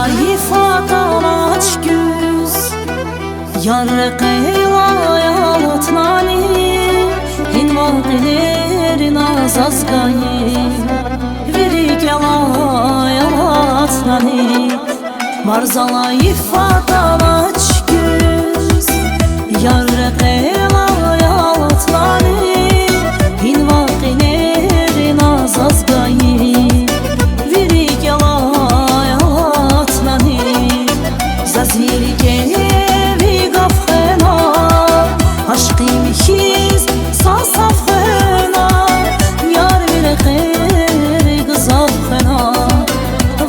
zayıf ataç güz Yar qeylayatnani Hinvalqilerin azazgayı Virik yalayatnani Marzalaiff ataç güz Yar qeylayatnani Hinvalqilerin azazgayı Virik yalayatnani Zaziri gevi gafxena Aşkım ikiz sasafxena Yar bir xeyr qızafxena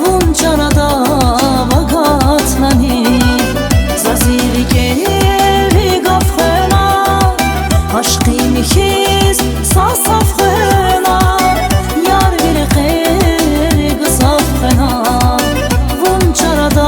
Vuncarada bagatnani Zaziri gevi gafxena Aşkım ikiz sasafxena Yar bir xeyr qızafxena Vuncarada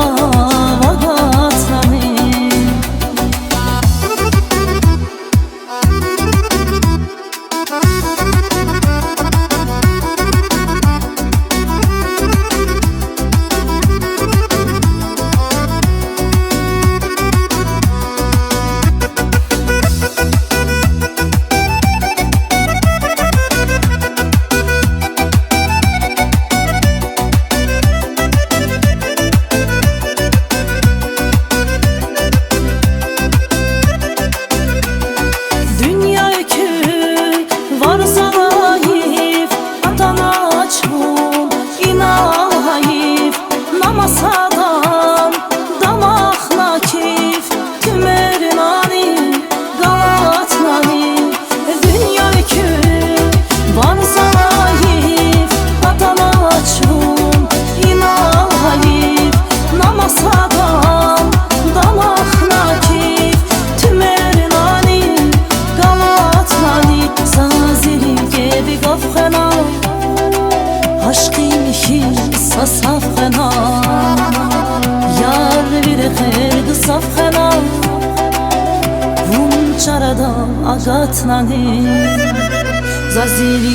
Namasadan damaq nakif Tümernani galatnani Dünya yükü var zayıf Adana açun inan hayif Namasadan damaq nakif Tümernani galatnani Zaziri gevi gafxena Aşkım işin sasafxena Yar bir xeyr qızafxena Vuncarada agatnani Zaziri